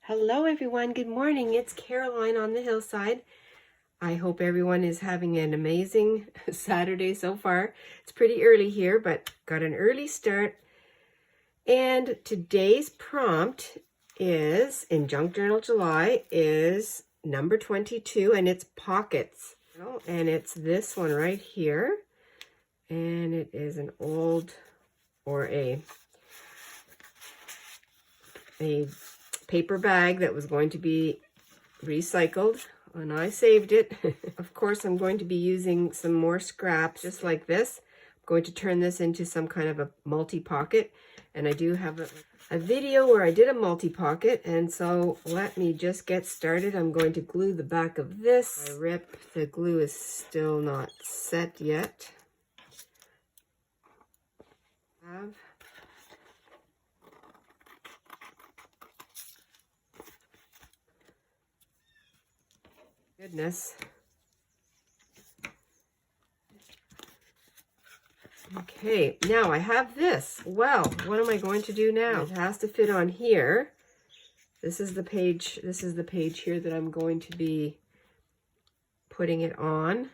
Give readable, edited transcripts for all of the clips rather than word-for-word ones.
Hello everyone, good morning. It's Caroline on the hillside. I hope everyone is having an amazing Saturday so far. It's pretty early here, but got an early start. And today's prompt is, in Junk Journal July, is number 22, and it's pockets. And it's this one right here. And it is an old, or a paper bag that was going to be recycled, and I saved it. Of course, I'm going to be using some more scraps just like this. I'm going to turn this into some kind of a multi-pocket, and I do have a video where I did a multi-pocket, and so let me just get started. I'm going to glue the back of this. The glue is still not set yet. Goodness. Okay, now I have this. Well, what am I going to do now? It has to fit on here. This is the page here that I'm going to be putting it on.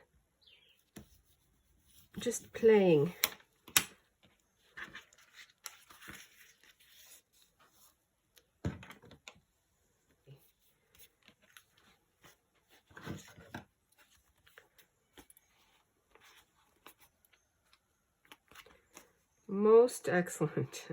Just playing. Most excellent.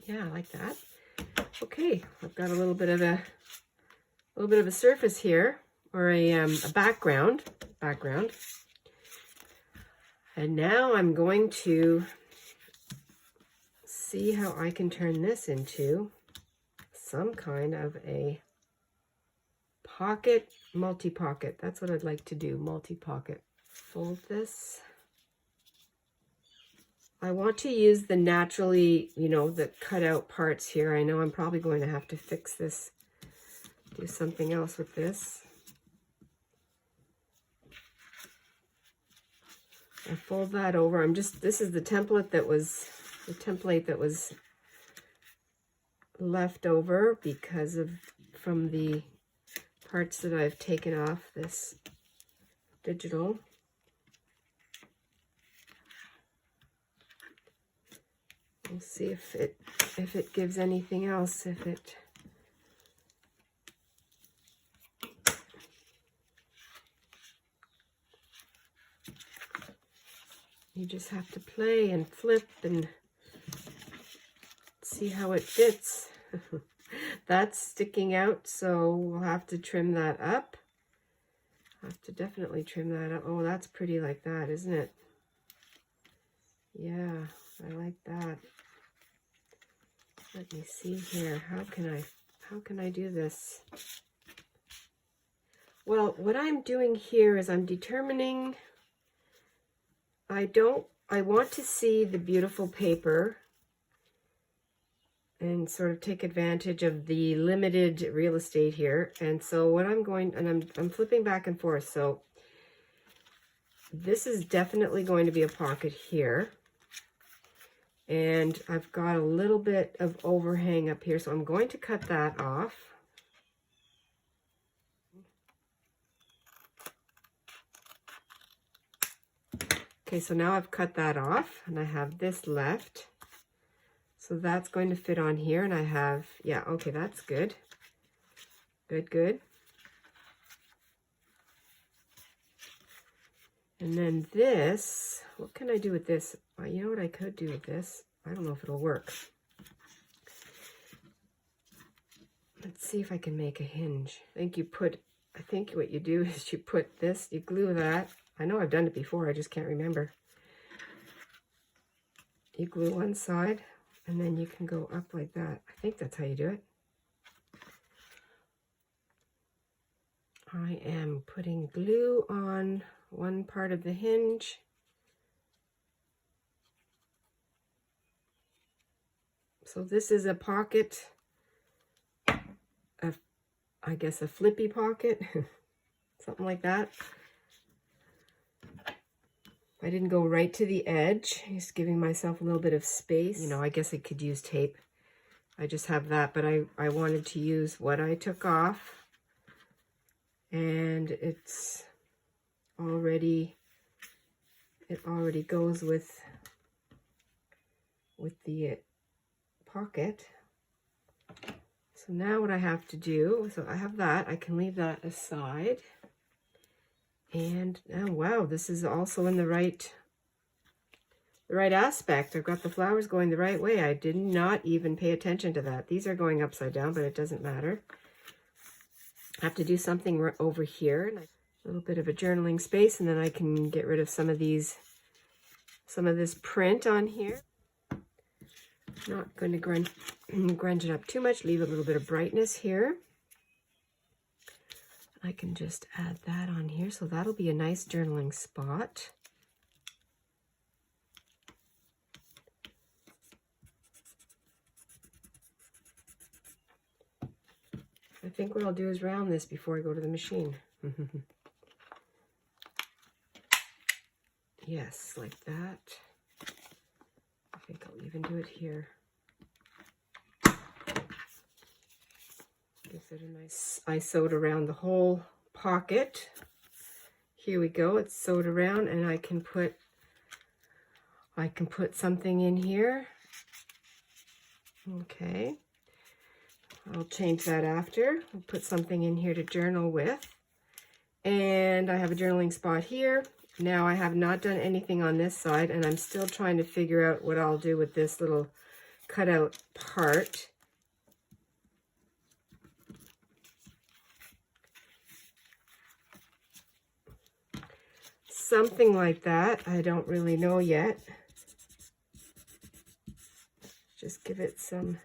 Yeah, I like that. Okay, I've got a little bit of a surface here, or a background. And now I'm going to see how I can turn this into some kind of a pocket, multi-pocket. That's what I'd like to do, multi-pocket. Fold this. I want to use the naturally, the cut out parts here. I know I'm probably going to have to fix this, do something else with this. I fold that over. This is the template that was left over from the parts that I've taken off this digital. We'll see if it gives anything else, you just have to play and flip and see how it fits. That's sticking out, so we'll have to trim that up. I'll have to definitely trim that up. Oh, that's pretty like that, isn't it? Yeah, I like that. Let me see here. How can I do this? Well, what I'm doing here is I'm determining, I want to see the beautiful paper and sort of take advantage of the limited real estate here. And so what I'm flipping back and forth. So this is definitely going to be a pocket here. And I've got a little bit of overhang up here, so I'm going to cut that off. Okay, so now I've cut that off, and I have this left. So that's going to fit on here, and I have, yeah, okay, that's good. Good. And then this, what can I do with this? You know what I could do with this? I don't know if it'll work. Let's see if I can make a hinge. I think what you do is you put this, you glue that. I know I've done it before, I just can't remember. You glue one side, and then you can go up like that. I think that's how you do it. I am putting glue on one part of the hinge. So this is a pocket, I guess a flippy pocket. something like that. I didn't go right to the edge, just giving myself a little bit of space. You know, I guess I could use tape. I just have that, but I wanted to use what I took off, and it already goes with the pocket. So now what I have to do, so I have that, I can leave that aside. And oh wow, this is also in the right aspect. I've got the flowers going the right way. I did not even pay attention to that. These are going upside down, but it doesn't matter. I have to do something over here. A little bit of a journaling space, and then I can get rid of some of this print on here. Not going to grunge it up too much. Leave a little bit of brightness here. I can just add that on here, so that'll be a nice journaling spot. I think what I'll do is round this before I go to the machine. Yes, like that. I think I'll even do it here. Gives it a nice, I sewed around the whole pocket. Here we go, it's sewed around, and I can put something in here. Okay. I'll change that after. I'll put something in here to journal with. And I have a journaling spot here. Now I have not done anything on this side, and I'm still trying to figure out what I'll do with this little cutout part. Something like that. I don't really know yet. Just give it a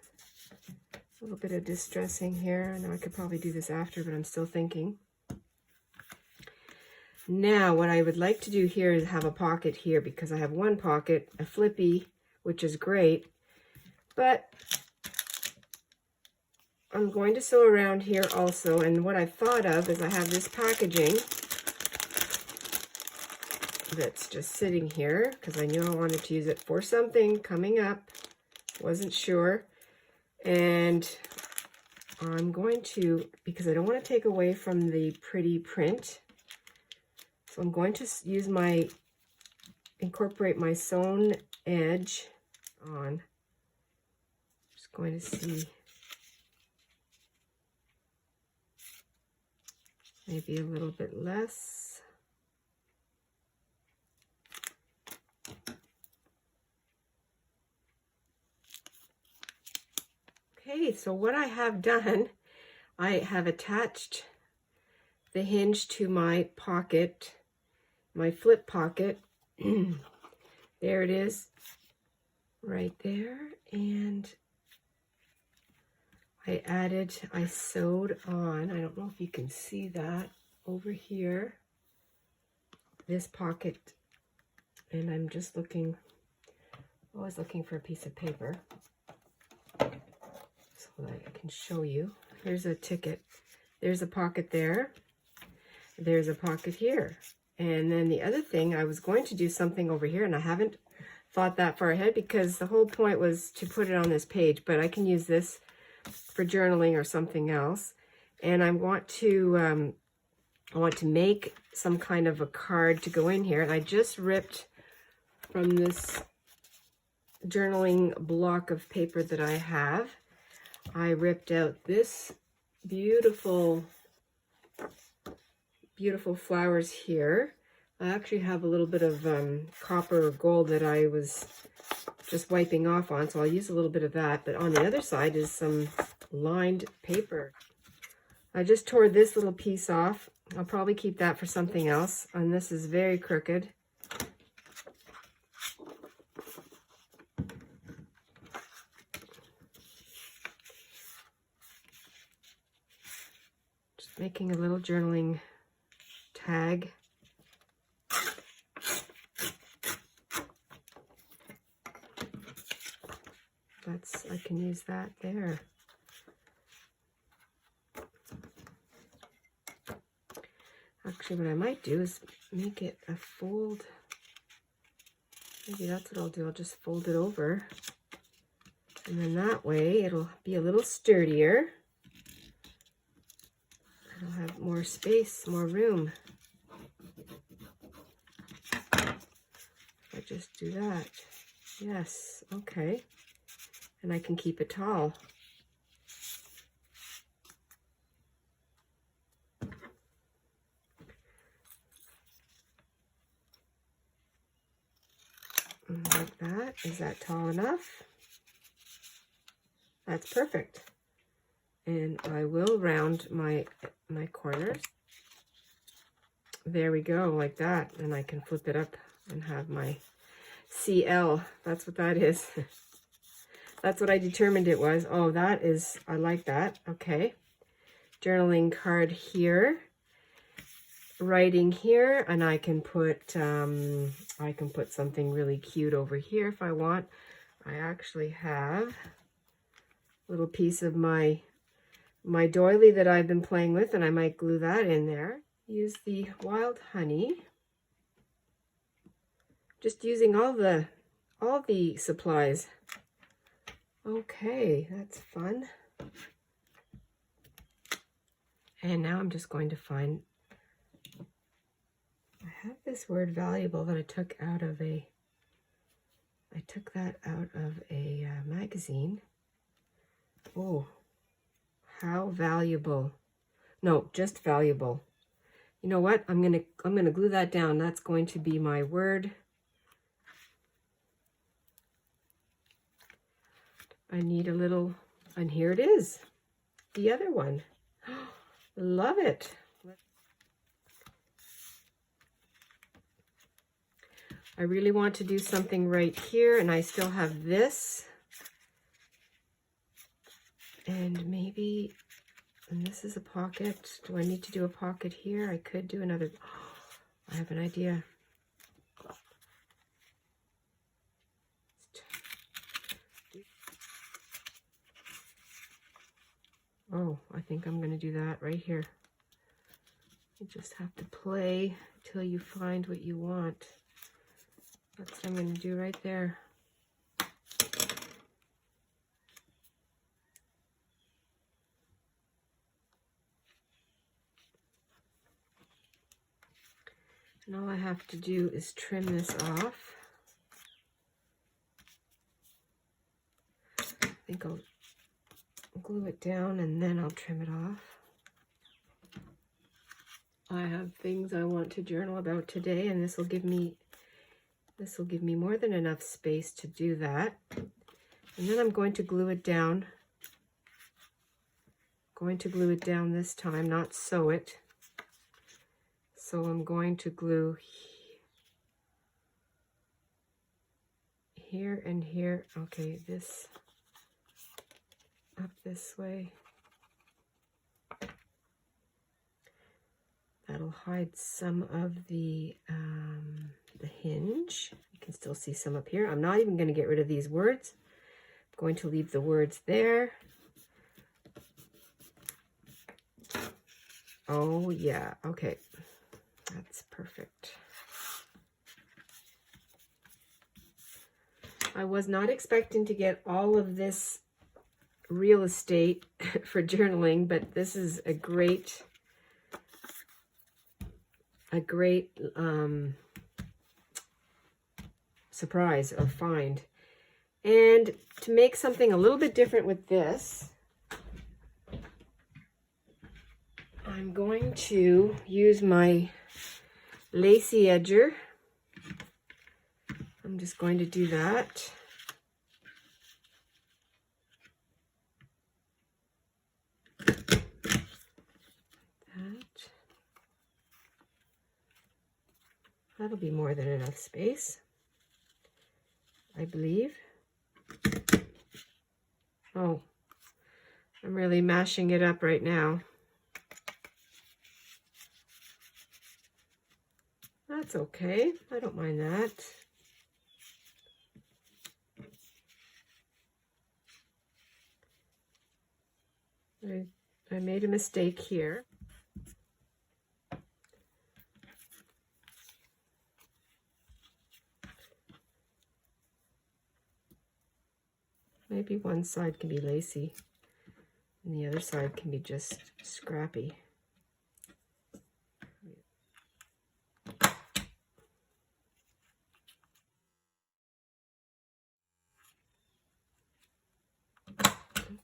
little bit of distressing here. I know I could probably do this after, but I'm still thinking. Now, what I would like to do here is have a pocket here, because I have one pocket, a flippy, which is great, but I'm going to sew around here also. And what I thought of is I have this packaging that's just sitting here, because I knew I wanted to use it for something coming up. Wasn't sure. And I'm going to, because I don't want to take away from the pretty print, so I'm going to incorporate my sewn edge on. Just going to see maybe a little bit less. Okay, so what I have done, I have attached the hinge to my pocket, my flip pocket. There it is, right there. And I sewed on, I don't know if you can see that over here, this pocket. And I'm just looking, always looking for a piece of paper so that I can show you. Here's a ticket. There's a pocket there. There's a pocket here. And then the other thing, I was going to do something over here, and I haven't thought that far ahead because the whole point was to put it on this page, but I can use this for journaling or something else. And I want to make some kind of a card to go in here. And I just ripped from this journaling block of paper that I have. I ripped out this beautiful flowers here. I actually have a little bit of copper or gold that I was just wiping off on, so I'll use a little bit of that. But on the other side is some lined paper. I just tore this little piece off. I'll probably keep that for something else. And this is very crooked. Just making a little journaling tag. I can use that there. Actually, what I might do is make it a fold. Maybe that's what I'll do. I'll just fold it over. And then that way it'll be a little sturdier. It'll have more space, more room. If I just do that. Yes, okay. And I can keep it tall. Like that. Is that tall enough? That's perfect. And I will round my corners. There we go, like that. And I can flip it up and have my CL. That's what that is. That's what I determined it was. Oh, that is, I like that. Okay. Journaling card here. Writing here, and I can put something really cute over here if I want. I actually have a little piece of my doily that I've been playing with, and I might glue that in there. Use the wild honey. Just using all the supplies. Okay, that's fun. And now I'm just going to find, I have this word valuable that I took out of a magazine. Oh, how valuable. No, just valuable. You know what? I'm gonna glue that down. That's going to be my word. I need a little, and here it is. The other one. Love it. I really want to do something right here, and I still have this. And maybe, and this is a pocket. Do I need to do a pocket here? I could do another. I have an idea. Oh, I think I'm going to do that right here. You just have to play till you find what you want. That's what I'm going to do right there. And all I have to do is trim this off. I think I'll glue it down and then I'll trim it off. I have things I want to journal about today, and this will give me more than enough space to do that. And then I'm going to glue it down. Going to glue it down this time, not sew it. So I'm going to glue here and here. Okay, this up this way. That'll hide some of the hinge. You can still see some up here. I'm not even going to get rid of these words. I'm going to leave the words there. Oh yeah, okay. That's perfect. I was not expecting to get all of this real estate for journaling, but this is a great surprise or find. And to make something a little bit different with this, I'm going to use my lacy edger. I'm just going to do that. That'll be more than enough space, I believe. Oh, I'm really mashing it up right now. That's okay. I don't mind that. I made a mistake here. maybe one side can be lacy and the other side can be just scrappy.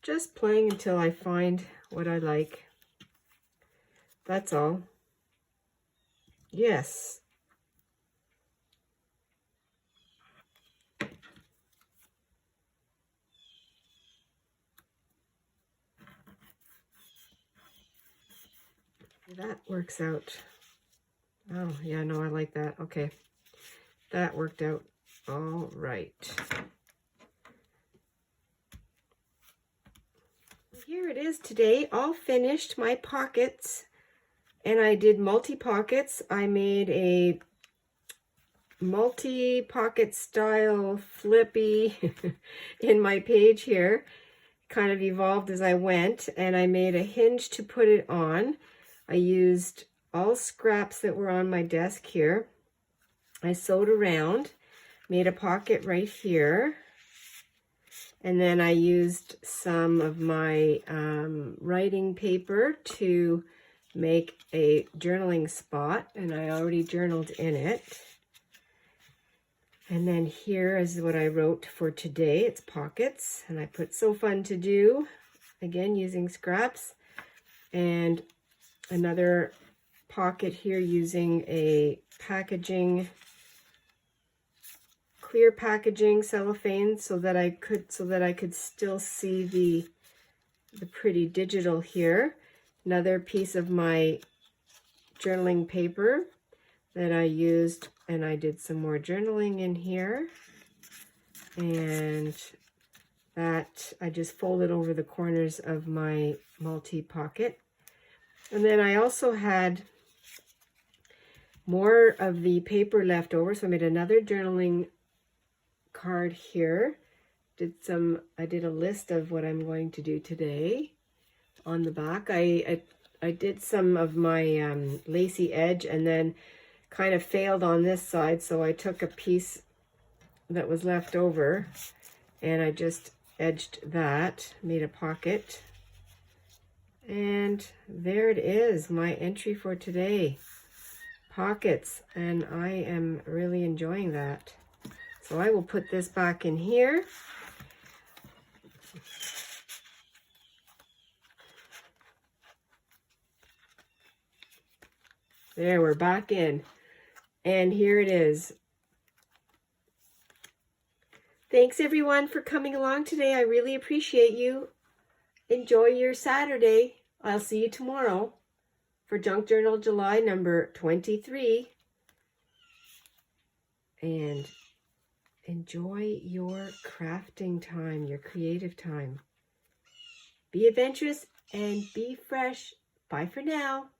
Just playing until I find what I like. That's all. Yes. That works out. Oh, yeah, no, I like that. Okay. That worked out all right. Here it is today, all finished, my pockets. And I did multi-pockets. I made a multi-pocket style flippy in my page here. Kind of evolved as I went, and I made a hinge to put it on. I used all scraps that were on my desk here. I sewed around, made a pocket right here, and then I used some of my writing paper to make a journaling spot, and I already journaled in it. And then here is what I wrote for today. It's pockets, and I put "so fun to do," again using scraps, and another pocket here using a packaging, clear packaging cellophane, so that I could still see the pretty digital here. Another piece of my journaling paper that I used, and I did some more journaling in here, and that I just folded over the corners of my multi-pocket. And then I also had more of the paper left over, so I made another journaling card here. I did a list of what I'm going to do today. On the back, I did some of my lacy edge, and then kind of failed on this side, so I took a piece that was left over and I just edged that, made a pocket, and there it is, my entry for today, pockets, and I am really enjoying that. So I will put this back in here. There, we're back in. And here it is. Thanks everyone for coming along today. I really appreciate you. Enjoy your Saturday. I'll see you tomorrow for Junk Journal July number 23. And enjoy your crafting time, your creative time. Be adventurous and be fresh. Bye for now.